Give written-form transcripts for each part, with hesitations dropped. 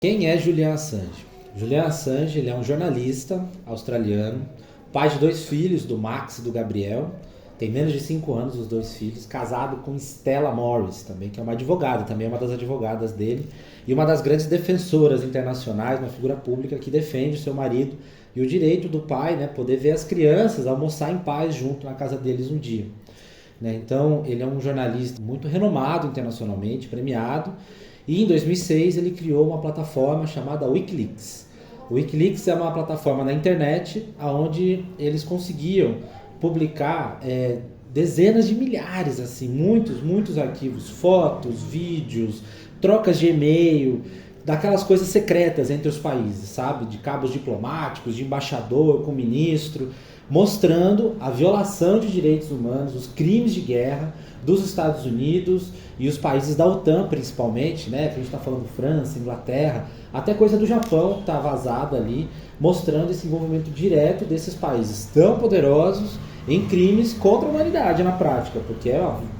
Quem é Julian Assange? Julian Assange, ele é um jornalista australiano, pai de 2 filhos, do Max e do Gabriel. Tem menos de 5 anos os 2 filhos, casado com Stella Morris, também, que é uma advogada, também é uma das advogadas dele, e uma das grandes defensoras internacionais, uma figura pública que defende o seu marido e o direito do pai, né, poder ver as crianças almoçar em paz junto na casa deles um dia. Então, ele é um jornalista muito renomado internacionalmente, premiado, e em 2006 ele criou uma plataforma chamada Wikileaks. O Wikileaks é uma plataforma na internet onde eles conseguiam publicar dezenas de milhares, assim, muitos arquivos, fotos, vídeos, trocas de e-mail, daquelas coisas secretas entre os países, sabe? De cabos diplomáticos, de embaixador com ministro, mostrando a violação de direitos humanos, os crimes de guerra dos Estados Unidos e os países da OTAN, principalmente, né? A gente está falando França, Inglaterra, até coisa do Japão que está vazada ali, mostrando esse envolvimento direto desses países tão poderosos em crimes contra a humanidade na prática, porque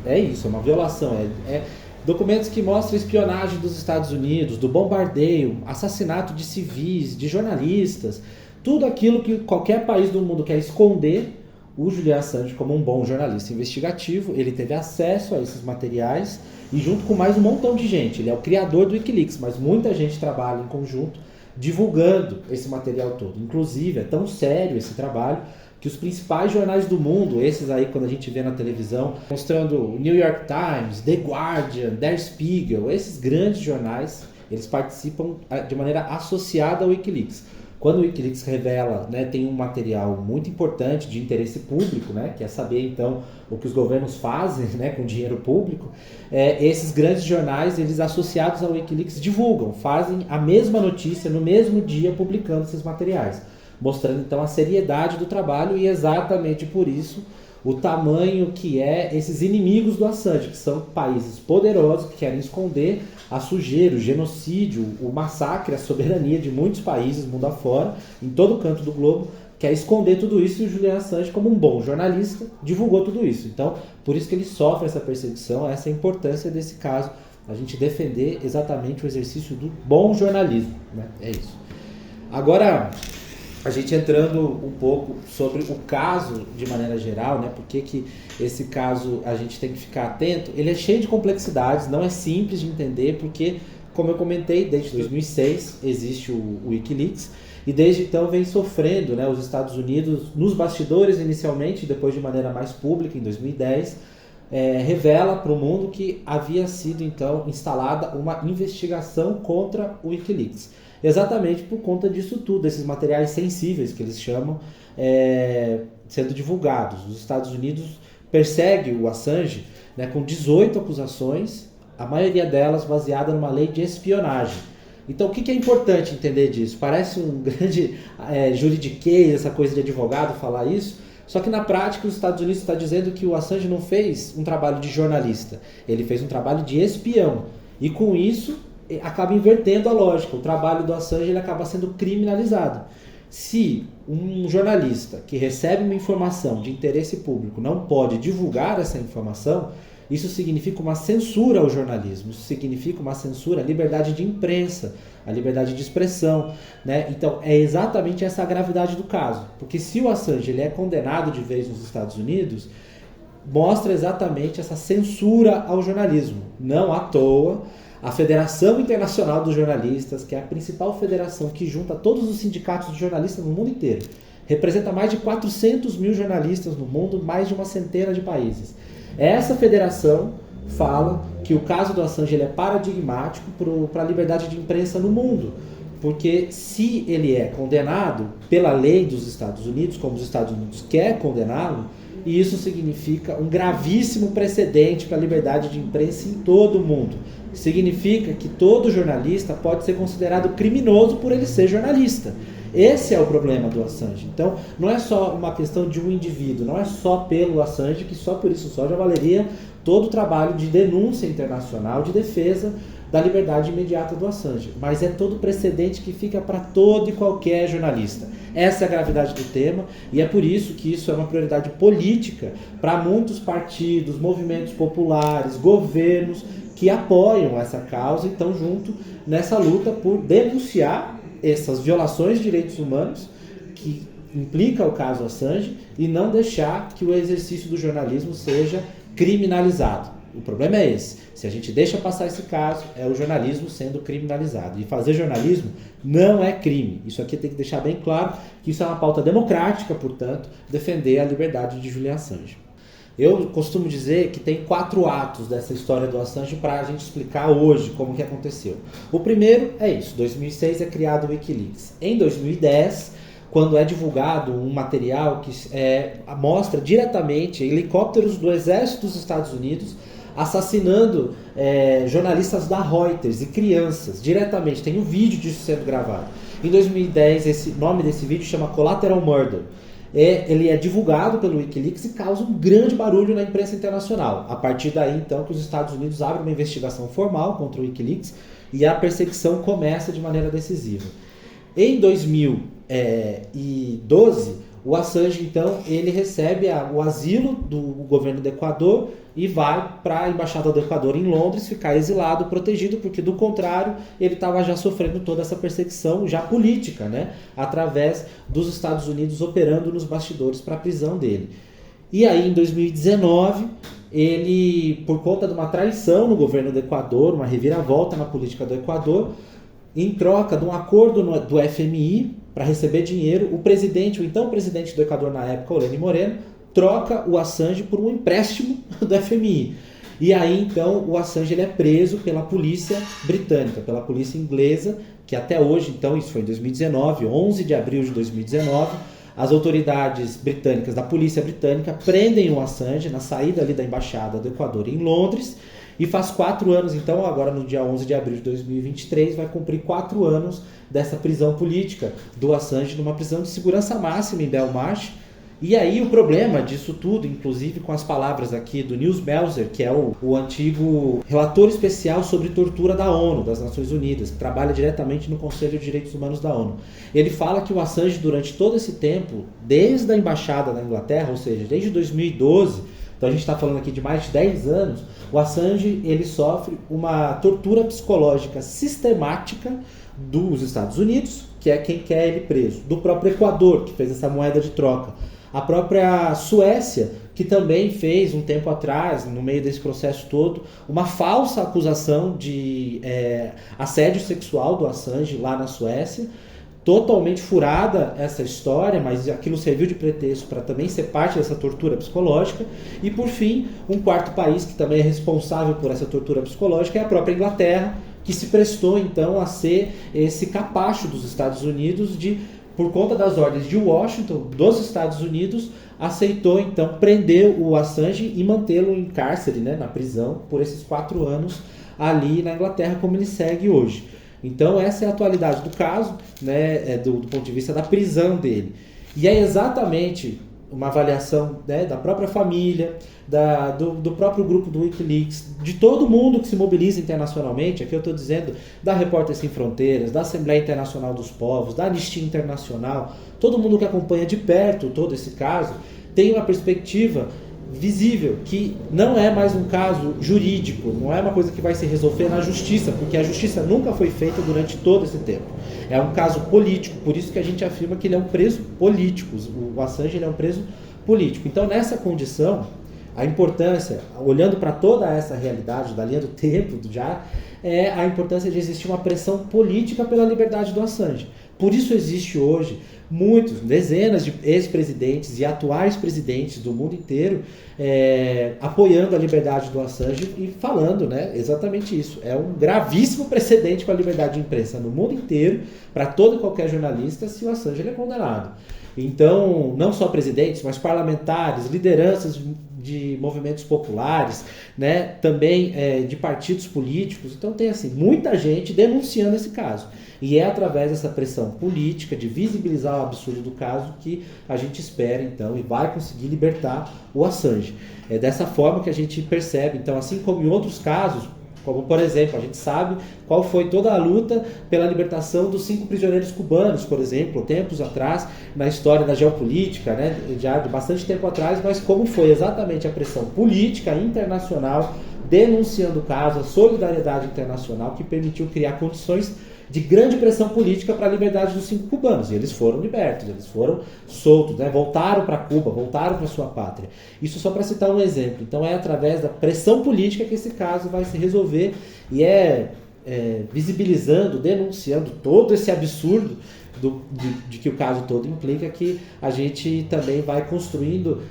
é isso, é uma violação, documentos que mostram espionagem dos Estados Unidos, do bombardeio, assassinato de civis, de jornalistas, tudo aquilo que qualquer país do mundo quer esconder. O Julian Assange, como um bom jornalista investigativo, ele teve acesso a esses materiais e junto com mais um montão de gente. Ele é o criador do Wikileaks, mas muita gente trabalha em conjunto divulgando esse material todo. Inclusive, é tão sério esse trabalho que os principais jornais do mundo, esses aí quando a gente vê na televisão, mostrando o New York Times, The Guardian, Der Spiegel, esses grandes jornais, eles participam de maneira associada ao Wikileaks. Quando o Wikileaks revela, né, tem um material muito importante de interesse público, né, que é saber então o que os governos fazem, né, com dinheiro público, esses grandes jornais, eles associados ao Wikileaks divulgam, fazem a mesma notícia no mesmo dia publicando esses materiais, mostrando então a seriedade do trabalho e exatamente por isso o tamanho que esses inimigos do Assange, que são países poderosos que querem esconder a sujeira, o genocídio, o massacre, a soberania de muitos países mundo afora, em todo canto do globo, quer esconder tudo isso, e o Julian Assange, como um bom jornalista, divulgou tudo isso. Então, por isso que ele sofre essa perseguição, essa é a importância desse caso, a gente defender exatamente o exercício do bom jornalismo, né? É isso. Agora, a gente entrando um pouco sobre o caso de maneira geral, né? Por que esse caso a gente tem que ficar atento? Ele é cheio de complexidades, não é simples de entender, porque, como eu comentei, desde 2006 existe o Wikileaks, e desde então vem sofrendo, né, os Estados Unidos, nos bastidores inicialmente, depois de maneira mais pública, em 2010, revela para o mundo que havia sido então instalada uma investigação contra o Wikileaks. Exatamente por conta disso tudo, esses materiais sensíveis que eles chamam, sendo divulgados. Os Estados Unidos perseguem o Assange, né, com 18 acusações, a maioria delas baseada numa lei de espionagem. Então, o que é importante entender disso? Parece um grande juridiquês, essa coisa de advogado falar isso, só que na prática os Estados Unidos está dizendo que o Assange não fez um trabalho de jornalista, ele fez um trabalho de espião. E com isso acaba invertendo a lógica. O trabalho do Assange ele acaba sendo criminalizado. Se um jornalista que recebe uma informação de interesse público não pode divulgar essa informação, isso significa uma censura ao jornalismo, isso significa uma censura à liberdade de imprensa, à liberdade de expressão, né? Então é exatamente essa a gravidade do caso, porque se o Assange ele é condenado de vez nos Estados Unidos, mostra exatamente essa censura ao jornalismo. Não à toa, a Federação Internacional dos Jornalistas, que é a principal federação que junta todos os sindicatos de jornalistas no mundo inteiro, representa mais de 400 mil jornalistas no mundo, mais de uma centena de países. Essa federação fala que o caso do Assange ele é paradigmático para a liberdade de imprensa no mundo, porque se ele é condenado pela lei dos Estados Unidos, como os Estados Unidos quer condená-lo, e isso significa um gravíssimo precedente para a liberdade de imprensa em todo o mundo. Significa que todo jornalista pode ser considerado criminoso por ele ser jornalista. Esse é o problema do Assange. Então, não é só uma questão de um indivíduo, não é só pelo Assange, que só por isso só já valeria todo o trabalho de denúncia internacional, de defesa da liberdade imediata do Assange. Mas é todo precedente que fica para todo e qualquer jornalista. Essa é a gravidade do tema e é por isso que isso é uma prioridade política para muitos partidos, movimentos populares, governos que apoiam essa causa e estão junto nessa luta por denunciar essas violações de direitos humanos que implica o caso Assange e não deixar que o exercício do jornalismo seja criminalizado. O problema é esse. Se a gente deixa passar esse caso, é o jornalismo sendo criminalizado. E fazer jornalismo não é crime. Isso aqui tem que deixar bem claro que isso é uma pauta democrática, portanto, defender a liberdade de Julian Assange. Eu costumo dizer que tem 4 atos dessa história do Assange para a gente explicar hoje como que aconteceu. O primeiro é isso, 2006 é criado o Wikileaks. Em 2010, quando é divulgado um material que mostra diretamente helicópteros do Exército dos Estados Unidos assassinando jornalistas da Reuters e crianças, diretamente. Tem um vídeo disso sendo gravado. Em 2010, o nome desse vídeo chama Collateral Murder. Ele é divulgado pelo Wikileaks e causa um grande barulho na imprensa internacional. A partir daí, então, que os Estados Unidos abrem uma investigação formal contra o Wikileaks e a perseguição começa de maneira decisiva. Em 2012, o Assange, então, ele recebe o asilo do governo do Equador e vai para a Embaixada do Equador em Londres ficar exilado, protegido, porque, do contrário, ele estava já sofrendo toda essa perseguição já política, né, através dos Estados Unidos operando nos bastidores para a prisão dele. E aí, em 2019, ele, por conta de uma traição no governo do Equador, uma reviravolta na política do Equador, em troca de um acordo do FMI para receber dinheiro, o então presidente do Equador na época, Lenín Moreno, troca o Assange por um empréstimo do FMI. E aí, então, o Assange ele é preso pela polícia britânica, pela polícia inglesa, que até hoje, então, isso foi em 2019, 11 de abril de 2019, as autoridades britânicas, da polícia britânica, prendem o Assange na saída ali da Embaixada do Equador em Londres, e faz 4 anos, então, agora no dia 11 de abril de 2023, vai cumprir 4 anos dessa prisão política do Assange, numa prisão de segurança máxima em Belmarsh. E aí o problema disso tudo, inclusive com as palavras aqui do Nils Melzer, que é o antigo relator especial sobre tortura da ONU, das Nações Unidas, que trabalha diretamente no Conselho de Direitos Humanos da ONU. Ele fala que o Assange, durante todo esse tempo, desde a Embaixada da Inglaterra, ou seja, desde 2012, então a gente está falando aqui de mais de 10 anos, o Assange ele sofre uma tortura psicológica sistemática dos Estados Unidos, que é quem quer ele preso, do próprio Equador, que fez essa moeda de troca, a própria Suécia, que também fez um tempo atrás, no meio desse processo todo, uma falsa acusação de assédio sexual do Assange lá na Suécia, totalmente furada essa história, mas aquilo serviu de pretexto para também ser parte dessa tortura psicológica. E, por fim, um quarto país que também é responsável por essa tortura psicológica é a própria Inglaterra, que se prestou, então, a ser esse capacho dos Estados Unidos por conta das ordens de Washington, dos Estados Unidos, aceitou, então, prender o Assange e mantê-lo em cárcere, né, na prisão, por esses 4 anos ali na Inglaterra, como ele segue hoje. Então, essa é a atualidade do caso, né, do ponto de vista da prisão dele. E é exatamente uma avaliação, né, da própria família, do próprio grupo do Wikileaks, de todo mundo que se mobiliza internacionalmente. Aqui eu estou dizendo da Repórteres Sem Fronteiras, da Assembleia Internacional dos Povos, da Anistia Internacional, todo mundo que acompanha de perto todo esse caso tem uma perspectiva visível, que não é mais um caso jurídico, não é uma coisa que vai se resolver na justiça, porque a justiça nunca foi feita durante todo esse tempo. É um caso político, por isso que a gente afirma que ele é um preso político, o Assange ele é um preso político. Então, nessa condição, a importância, olhando para toda essa realidade da linha do tempo, é a importância de existir uma pressão política pela liberdade do Assange. Por isso existe hoje dezenas de ex-presidentes e atuais presidentes do mundo inteiro apoiando a liberdade do Assange e falando, né, exatamente isso. É um gravíssimo precedente para a liberdade de imprensa no mundo inteiro, para todo e qualquer jornalista, se o Assange ele é condenado. Então, não só presidentes, mas parlamentares, lideranças de movimentos populares, né, também de partidos políticos. Então tem assim, muita gente denunciando esse caso. E é através dessa pressão política, de visibilizar o absurdo do caso, que a gente espera, então, e vai conseguir libertar o Assange. É dessa forma que a gente percebe, então, assim como em outros casos, como, por exemplo, a gente sabe qual foi toda a luta pela libertação dos 5 prisioneiros cubanos, por exemplo, tempos atrás, na história da geopolítica, né, já de bastante tempo atrás, mas como foi exatamente a pressão política internacional denunciando o caso, a solidariedade internacional que permitiu criar condições de grande pressão política para a liberdade dos 5 cubanos. E eles foram libertos, eles foram soltos, né? Voltaram para Cuba, voltaram para sua pátria. Isso só para citar um exemplo. Então é através da pressão política que esse caso vai se resolver e visibilizando, denunciando todo esse absurdo de que o caso todo implica, que a gente também vai construindo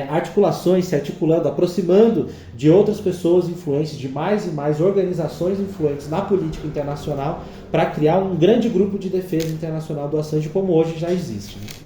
articulações, se articulando, aproximando de outras pessoas influentes, de mais e mais organizações influentes na política internacional, para criar um grande grupo de defesa internacional do Assange, como hoje já existe, né?